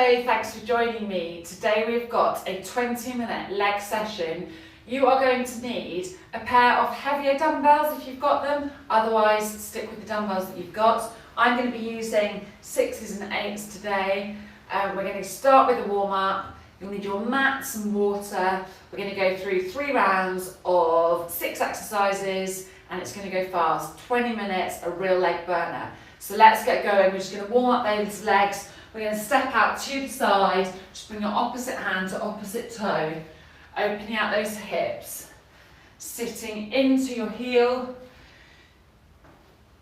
Hello, thanks for joining me. Today we've got a 20-minute leg session. You are going to need a pair of heavier dumbbells if you've got them, otherwise stick with the dumbbells that you've got. I'm going to be using 6s and 8s today. We're going to start with a warm-up. You'll need your mat, some water. We're going to go through 3 rounds of 6 exercises and it's going to go fast. 20 minutes, a real leg burner. So let's get going. We're just going to warm up those legs. We're going to step out to the side, just bring your opposite hand to opposite toe, opening out those hips, sitting into your heel,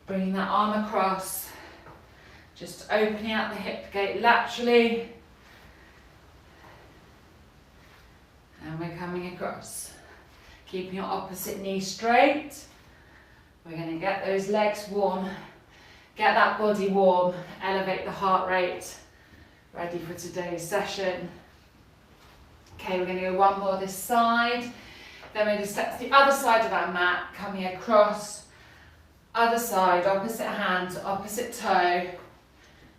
bringing that arm across, just opening out the hip gate laterally, and we're coming across. Keeping your opposite knee straight. We're going to get those legs warm, get that body warm, elevate the heart rate. Ready for today's session. Okay, we're going to go one more this side. Then we're going to step to the other side of our mat, coming across. Other side, opposite hand to opposite toe.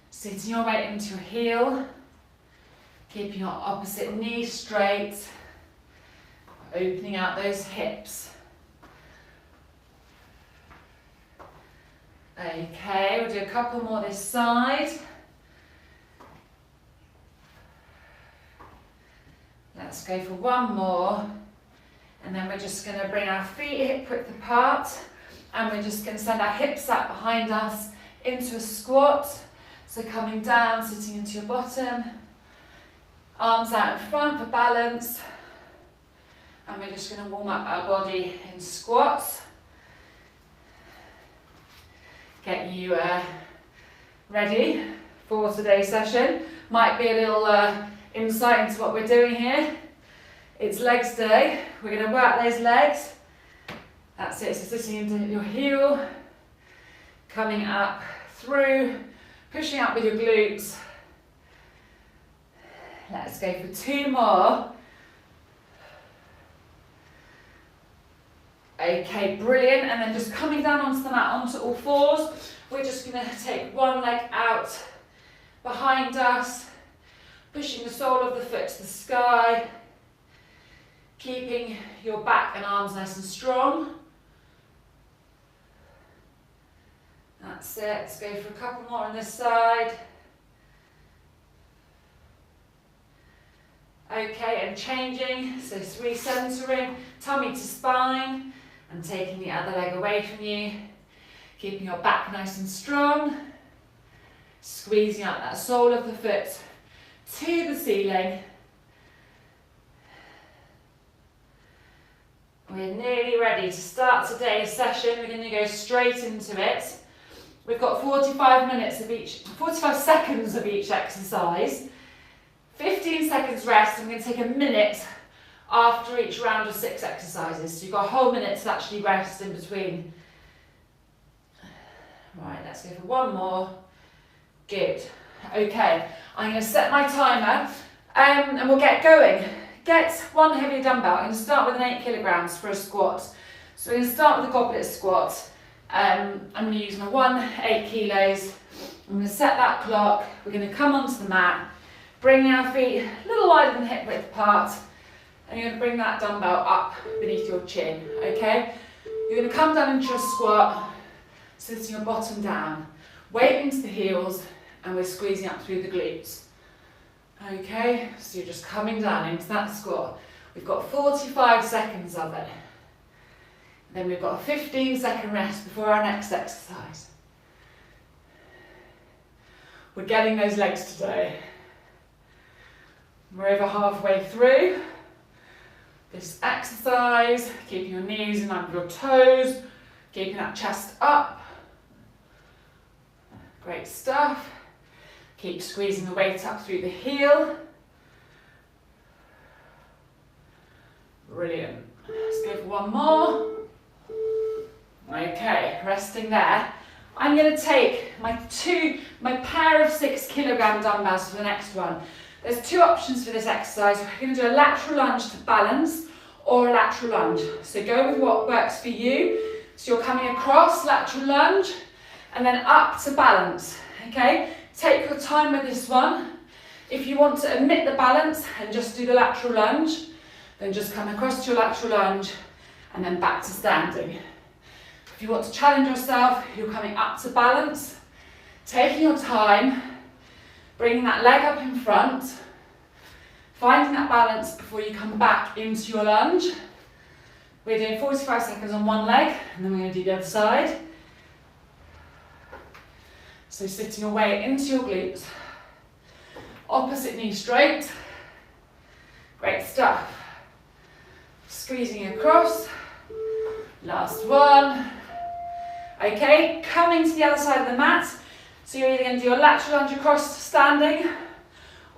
Sitting your weight into your heel. Keeping your opposite knee straight. Opening out those hips. Okay, we'll do a couple more this side. Let's go for one more, and then we're just going to bring our feet hip width apart, and we're just going to send our hips out behind us into a squat. So coming down, sitting into your bottom, arms out in front for balance, and we're just going to warm up our body in squats. Get you ready for today's session. Might be a little insight into what we're doing here. It's legs day. We're going to work those legs. That's it. So sitting into your heel, coming up through, pushing up with your glutes. Let's go for 2 more. Okay, brilliant. And then just coming down onto the mat, onto all 4s. We're just going to take one leg out behind us, pushing the sole of the foot to the sky, keeping your back and arms nice and strong. That's it. Let's go for a couple more on this side. Okay, and changing, so recentering, tummy to spine, and taking the other leg away from you, keeping your back nice and strong, squeezing out that sole of the foot to the ceiling. We're nearly ready to start today's session. We're going to go straight into it. We've got 45 seconds of each exercise. 15 seconds rest, and we're going to take a minute after each round of 6 exercises. So you've got a whole minute to actually rest in between. Right, let's go for one more. Good. Okay, I'm going to set my timer and we'll get going. Get one heavier dumbbell. I'm going to start with an 8 kilograms for a squat. So we're going to start with a goblet squat. I'm going to use my 8 kilos. I'm going to set that clock. We're going to come onto the mat. Bring our feet a little wider than hip width apart, and you're going to bring that dumbbell up beneath your chin, okay? You're going to come down into your squat, sitting your bottom down, weight into the heels, and we're squeezing up through the glutes. Okay, so you're just coming down into that squat. We've got 45 seconds of it. Then we've got a 15-second rest before our next exercise. We're getting those legs today. We're over halfway through this exercise, keeping your knees in line with your toes, keeping that chest up. Great stuff. Keep squeezing the weight up through the heel. Brilliant. Let's go for one more. Okay, resting there. I'm going to take my pair of 6 kilogram dumbbells for the next one. There's 2 options for this exercise. We're going to do a lateral lunge to balance or a lateral lunge. So go with what works for you. So you're coming across, lateral lunge, and then up to balance. Okay? Take your time with this one. If you want to omit the balance and just do the lateral lunge, then just come across to your lateral lunge and then back to standing. If you want to challenge yourself, you're coming up to balance, taking your time, bringing that leg up in front, finding that balance before you come back into your lunge. We're doing 45 seconds on one leg, and then we're going to do the other side. So sitting your way into your glutes. Opposite knee straight. Great stuff. Squeezing across. Last one. Okay, coming to the other side of the mat. So you're either going to do your lateral lunge across standing,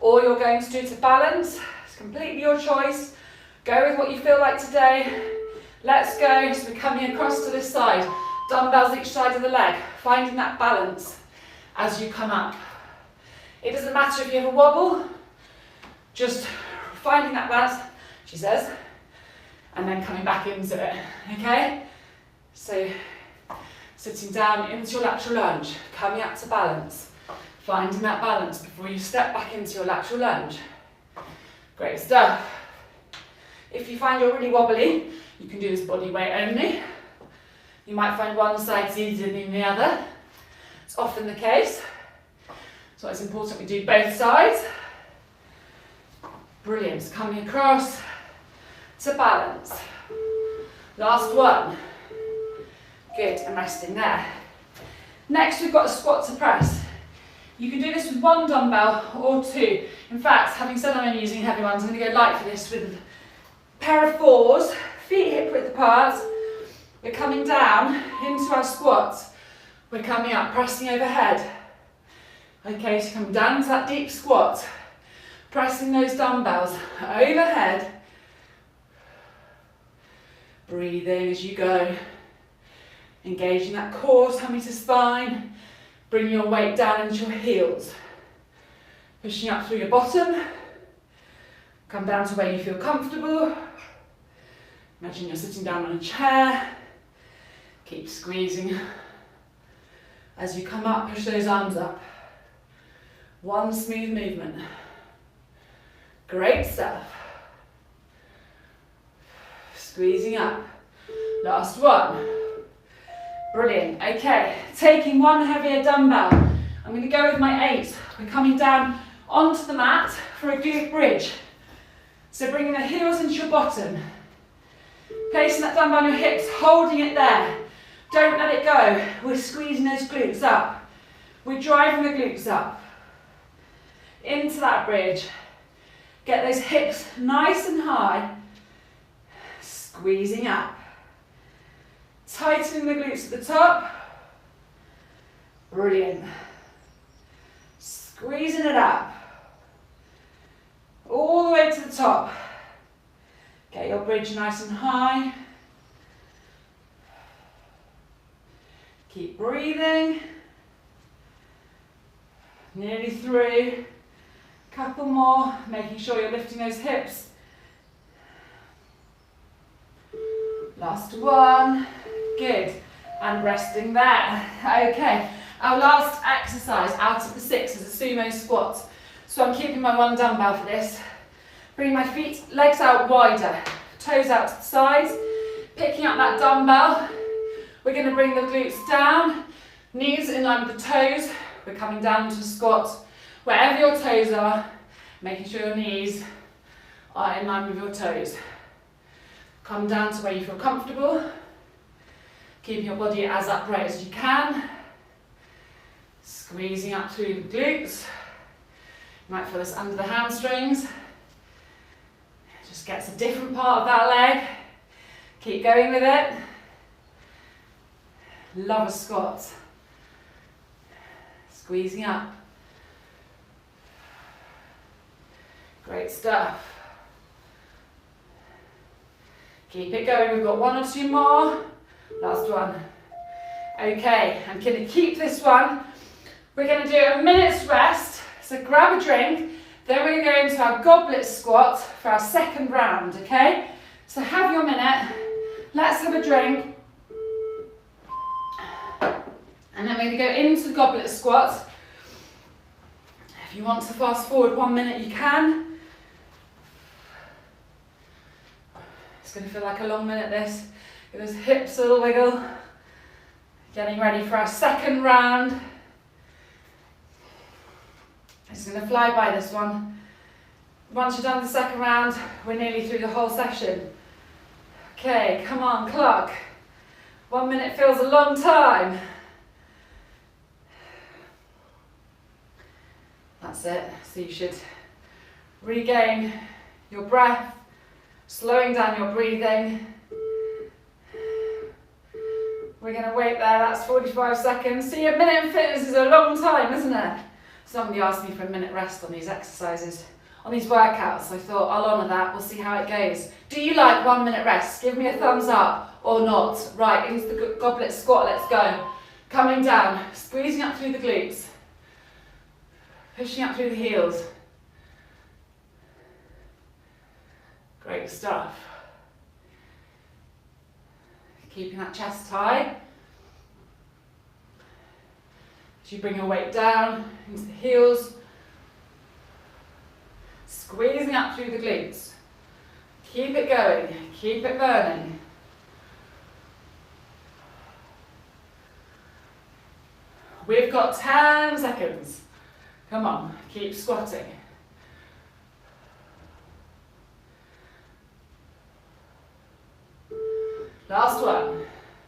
or you're going to do it to balance. It's completely your choice. Go with what you feel like today. Let's go. So we're coming across to this side. Dumbbells each side of the leg. Finding that balance as you come up. It doesn't matter if you have a wobble. Just finding that balance, she says, and then coming back into it. Okay? So sitting down into your lateral lunge, coming up to balance. Finding that balance before you step back into your lateral lunge. Great stuff. If you find you're really wobbly, you can do this body weight only. You might find one side's easier than the other. It's often the case. So it's important we do both sides. Brilliant. Coming across to balance. Last one. Good. And resting there. Next, we've got a squat to press. You can do this with one dumbbell or two. In fact, having said I'm only using heavy ones, I'm going to go light for this with a pair of fours, feet hip width apart. We're coming down into our squat. We're coming up, pressing overhead. Okay, so come down to that deep squat, pressing those dumbbells overhead. Breathing as you go. Engaging that core, tummy to spine. Bring your weight down into your heels. Pushing up through your bottom. Come down to where you feel comfortable. Imagine you're sitting down on a chair. Keep squeezing. As you come up, push those arms up. One smooth movement. Great stuff. Squeezing up. Last one. Brilliant. Okay, taking one heavier dumbbell. I'm going to go with my 8. We're coming down onto the mat for a glute bridge. So bringing the heels into your bottom. Placing that dumbbell on your hips, holding it there. Don't let it go. We're squeezing those glutes up. We're driving the glutes up. Into that bridge. Get those hips nice and high. Squeezing up. Tightening the glutes at the top. Brilliant. Squeezing it up. All the way to the top. Get your bridge nice and high. Keep breathing. Nearly through. Couple more, making sure you're lifting those hips. Last one. Good. And resting there. Okay. Our last exercise out of the 6 is a sumo squat. So I'm keeping my one dumbbell for this. Bring my feet, legs out wider, toes out to the sides. Picking up that dumbbell. We're going to bring the glutes down, knees in line with the toes. We're coming down to a squat. Wherever your toes are, making sure your knees are in line with your toes. Come down to where you feel comfortable. Keeping your body as upright as you can. Squeezing up through the glutes. You might feel this under the hamstrings. Just gets a different part of that leg. Keep going with it. Love a squat. Squeezing up. Great stuff. Keep it going. We've got 1 or 2 more. Last one. Okay, I'm going to keep this one. We're going to do a minute's rest. So grab a drink. Then we're going to go into our goblet squat for our second round, okay? So have your minute. Let's have a drink. And then we're going to go into the goblet squat. If If you want to fast forward 1 minute, you can. It's going to feel like a long minute, this. Give those hips a little wiggle. Getting ready for our second round. It's going to fly by, this one. Once you've done the second round, we're nearly through the whole session. Okay, come on, clock. 1 minute feels a long time. That's it. So you should regain your breath, slowing down your breathing. We're going to wait there, that's 45 seconds. See, a minute in fitness is a long time, isn't it? Somebody asked me for a minute rest on these exercises, on these workouts. I thought, I'll honour that, we'll see how it goes. Do you like 1 minute rest? Give me a thumbs up or not. Right, into the goblet squat, let's go. Coming down, squeezing up through the glutes. Pushing up through the heels. Great stuff. Keeping that chest high. As you bring your weight down into the heels. Squeezing up through the glutes. Keep it going, keep it burning. We've got 10 seconds. Come on, keep squatting. Last one.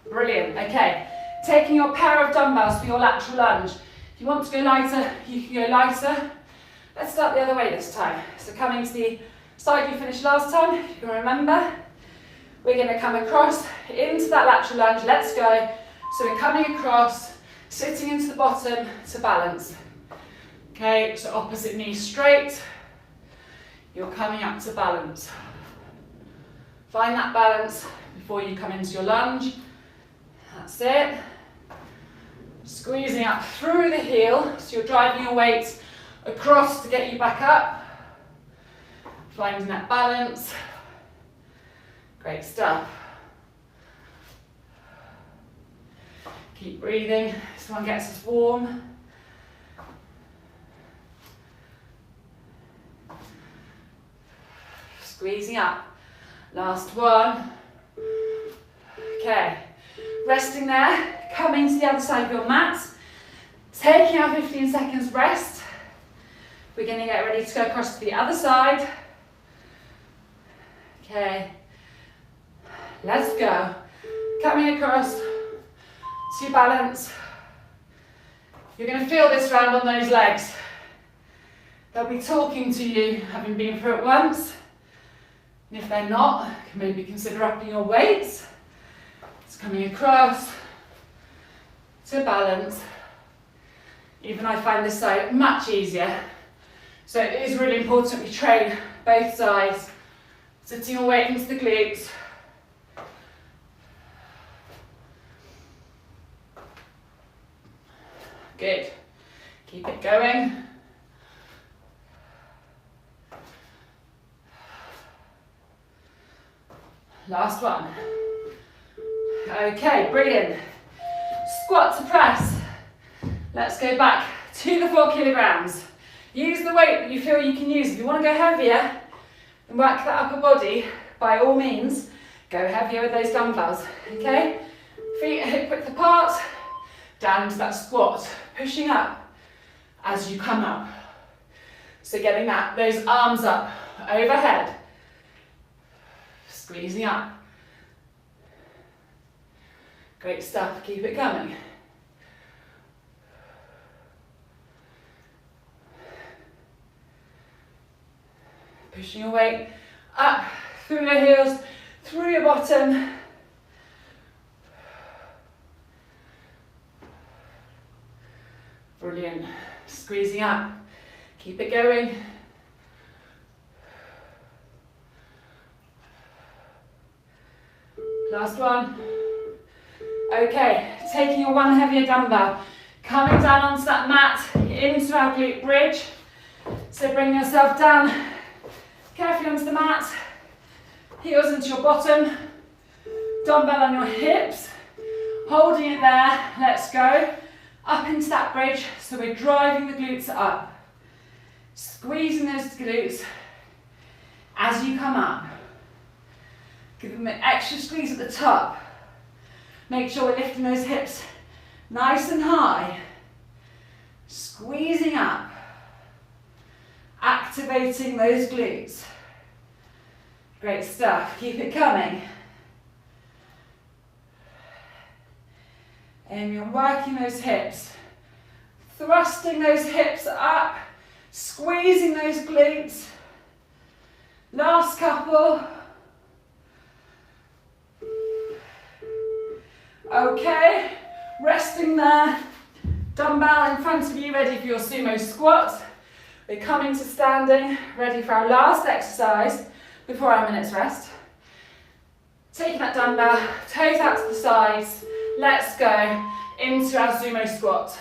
Brilliant. Okay, taking your pair of dumbbells for your lateral lunge. If you want to go lighter, you can go lighter. Let's start the other way this time. So coming to the side you finished last time, if you can remember, we're going to come across into that lateral lunge. Let's go. So we're coming across, sitting into the bottom to balance. Okay, so opposite knee straight. You're coming up to balance. Find that balance before you come into your lunge. That's it. Squeezing up through the heel, so you're driving your weight across to get you back up. Finding that balance. Great stuff. Keep breathing. This one gets us warm. Squeezing up. Last one. Okay. Resting there. Coming to the other side of your mat. Taking our 15 seconds rest. We're going to get ready to go across to the other side. Okay. Let's go. Coming across to balance. You're going to feel this round on those legs. They'll be talking to you, having been through it once. And if they're not, you can maybe consider upping your weights. It's coming across to balance. Even I find this side much easier. So it is really important we train both sides. Sitting your weight into the glutes. Good. Keep it going. Last one. Okay, brilliant. Squat to press. Let's go back to the 4 kilograms. Use the weight that you feel you can use. If you want to go heavier and work that upper body, by all means, go heavier with those dumbbells. Okay? Feet hip width apart, down into that squat, pushing up as you come up. So getting those arms up overhead. Squeezing up. Great stuff, keep it coming. Pushing your weight up through your heels, through your bottom. Brilliant. Squeezing up. Keep it going. Last one. Okay, taking your one heavier dumbbell, coming down onto that mat, into our glute bridge. So bring yourself down carefully onto the mat, heels into your bottom, dumbbell on your hips, holding it there. Let's go up into that bridge. So we're driving the glutes up. Squeezing those glutes as you come up. Give them an extra squeeze at the top. Make sure we're lifting those hips nice and high. Squeezing up. Activating those glutes. Great stuff. Keep it coming. And you're working those hips. Thrusting those hips up. Squeezing those glutes. Last couple. Okay, resting there. Dumbbell in front of you, ready for your sumo squat. We're coming to standing, ready for our last exercise before our minute's rest. Taking that dumbbell, toes out to the sides. Let's go into our sumo squat.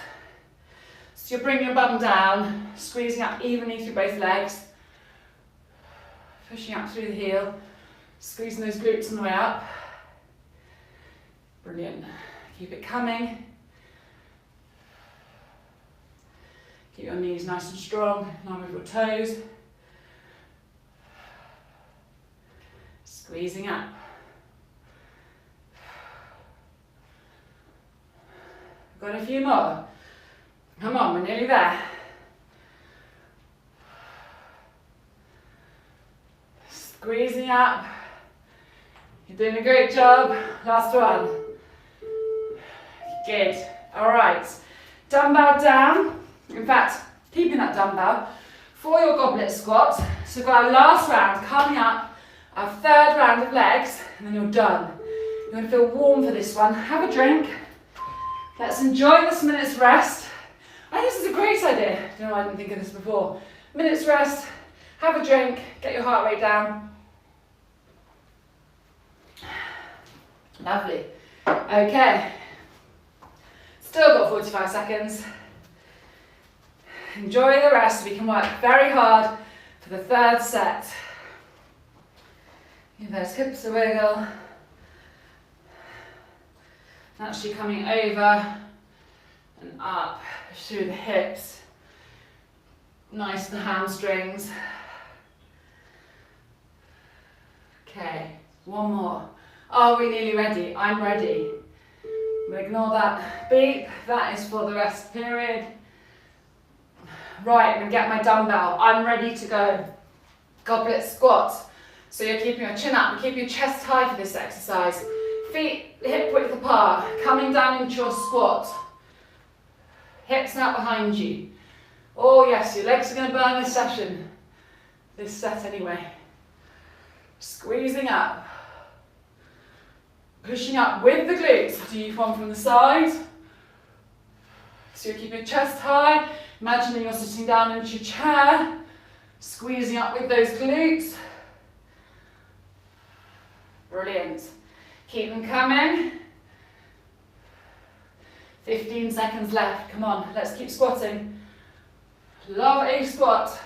So you'll bring your bum down, squeezing up evenly through both legs. Pushing up through the heel, squeezing those glutes on the way up. Brilliant. Keep it coming. Keep your knees nice and strong, in line with your toes. Squeezing up. Got a few more. Come on, we're nearly there. Squeezing up. You're doing a great job. Last one. Good. All right. Dumbbell down. In fact, keeping that dumbbell for your goblet squat. So we've got our last round coming up, our third round of legs, and then you're done. You're going to feel warm for this one. Have a drink. Let's enjoy this minute's rest. I think this is a great idea. I don't know why I didn't think of this before. Minute's rest, have a drink, get your heart rate down. Lovely. Okay. Still got 45 seconds. Enjoy the rest. We can work very hard for the third set. Give those hips a wiggle. Actually coming over and up through the hips. Nice the hamstrings. Okay, one more. Are we nearly ready? I'm ready. We'll ignore that beep. That is for the rest period. Right, I'm going to get my dumbbell. I'm ready to go. Goblet squat. So you're keeping your chin up. You're keeping your chest high for this exercise. Feet hip width apart. Coming down into your squat. Hips now behind you. Oh yes, your legs are going to burn this session. This set anyway. Squeezing up. Pushing up with the glutes. Do you one from the side? So you're keeping your chest high. Imagining you're sitting down into your chair. Squeezing up with those glutes. Brilliant. Keep them coming. 15 seconds left. Come on, let's keep squatting. Love a squat.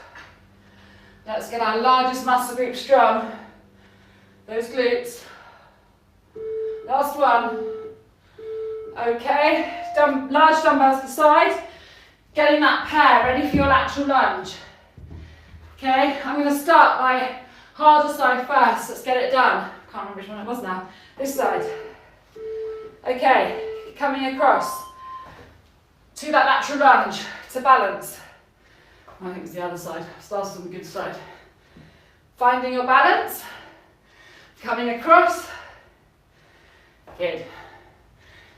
Let's get our largest muscle group strong. Those glutes. Last one. Okay, large dumbbells to the side. Getting that pair ready for your lateral lunge. Okay, I'm going to start my harder side first. Let's get it done. Can't remember which one it was now. This side. Okay, coming across to that lateral lunge to balance. I think it's the other side. Started on the good side. Finding your balance. Coming across. Good.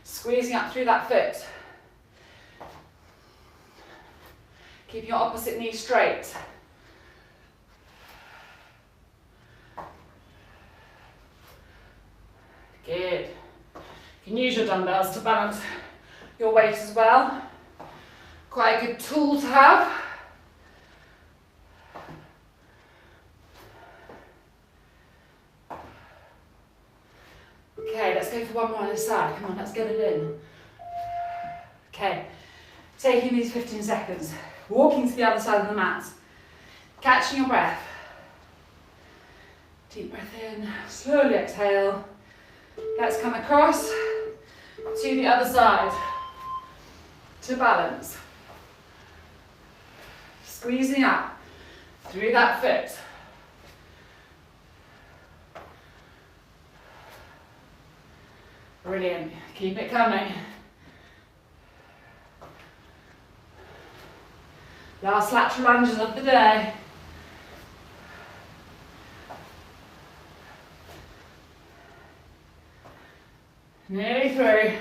Squeezing up through that foot. Keep your opposite knee straight. Good. You can use your dumbbells to balance your weight as well. Quite a good tool to have. Okay, let's go for one more on this side. Come on, let's get it in. Okay, taking these 15 seconds, walking to the other side of the mat, catching your breath. Deep breath in, slowly exhale. Let's come across to the other side to balance. Squeezing up, through that foot. Brilliant, keep it coming. Last lateral lunges of the day. Nearly through.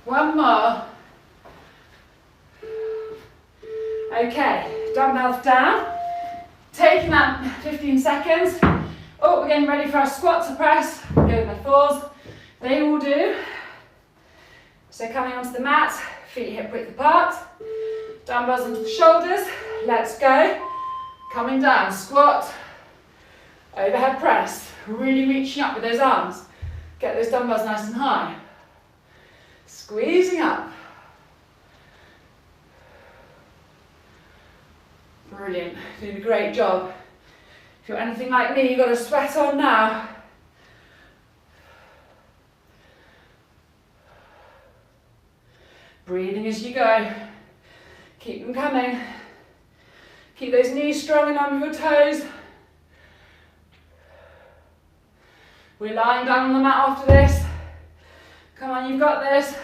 One more. Okay, dumbbells down. Taking that 15 seconds. Oh, we're getting ready for our squat to press. Go with my fours. They will do. So coming onto the mat, feet hip width apart. Dumbbells into the shoulders. Let's go. Coming down, squat. Overhead press. Really reaching up with those arms. Get those dumbbells nice and high. Squeezing up. Brilliant, doing a great job. If you're anything like me, you've got a sweat on now. Breathing as you go. Keep them coming. Keep those knees strong and on your toes. We're lying down on the mat after this. Come on, you've got this.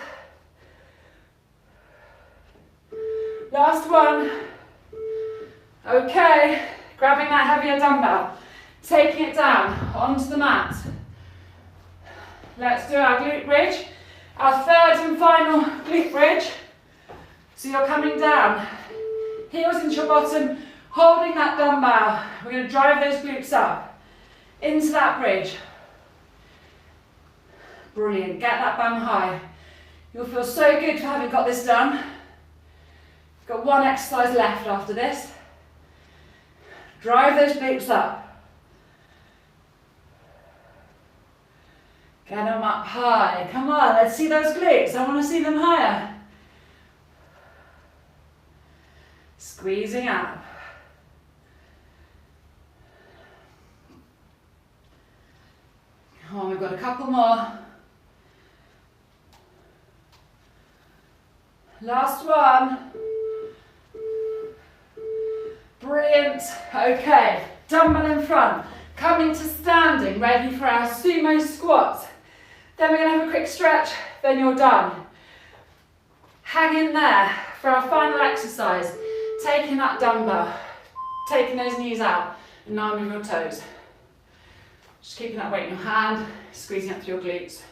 Last one. Okay, grabbing that heavier dumbbell, taking it down onto the mat. Let's do our glute bridge, our third and final glute bridge. So you're coming down, heels into your bottom, holding that dumbbell. We're going to drive those glutes up into that bridge. Brilliant, get that bum high. You'll feel so good for having got this done. We've got one exercise left after this. Drive those glutes up. Get them up high. Come on, let's see those glutes. I want to see them higher. Squeezing up. Come on, we've got a couple more. Last one. Brilliant. Okay, dumbbell in front, coming to standing, ready for our sumo squat. Then we're going to have a quick stretch, then you're done. Hang in there for our final exercise, taking that dumbbell, taking those knees out, and now move your toes. Just keeping that weight in your hand, squeezing up through your glutes.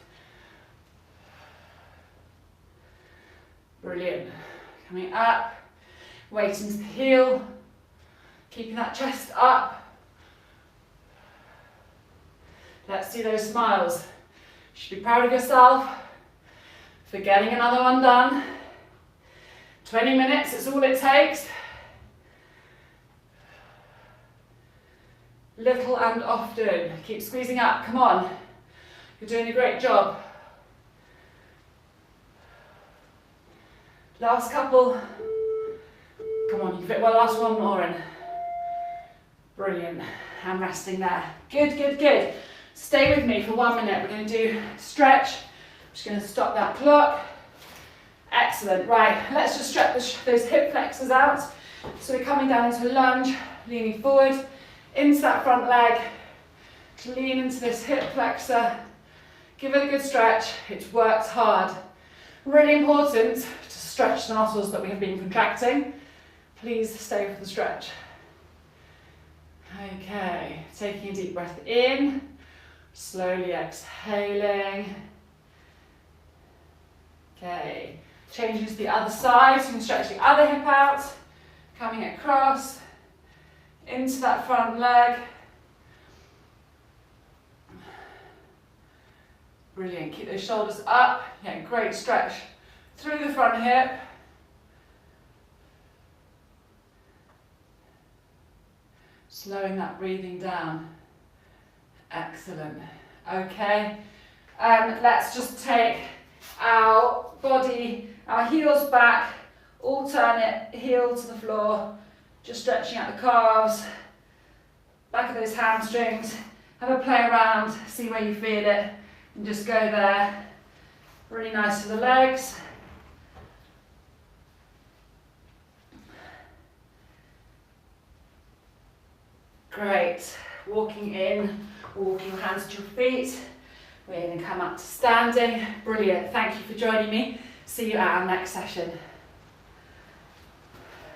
Brilliant. Coming up, weight into the heel. Keeping that chest up. Let's see those smiles. You should be proud of yourself for getting another one done. 20 minutes, it's all it takes. Little and often. Keep squeezing up, come on. You're doing a great job. Last couple. Come on, you fit well, last one more in. Brilliant, and resting there. Good, good, good. Stay with me for 1 minute. We're going to do stretch. I'm just going to stop that clock. Excellent, right, let's just stretch those hip flexors out. So we're coming down into a lunge, leaning forward, into that front leg, lean into this hip flexor. Give it a good stretch, it's worked hard. Really important to stretch the muscles that we have been contracting. Please stay for the stretch. Okay, taking a deep breath in, slowly exhaling. Okay, changing to the other side, so you can stretch the other hip out, coming across, into that front leg. Brilliant, keep those shoulders up, yeah, great stretch through the front hip. Slowing that breathing down. Excellent. Okay, let's just take our body, our heels back, alternate heel to the floor, just stretching out the calves, back of those hamstrings. Have a play around, see where you feel it. And just go there. Really nice for the legs. Great. Walking in, walking your hands to your feet. We're going to come up to standing. Brilliant. Thank you for joining me. See you at our next session.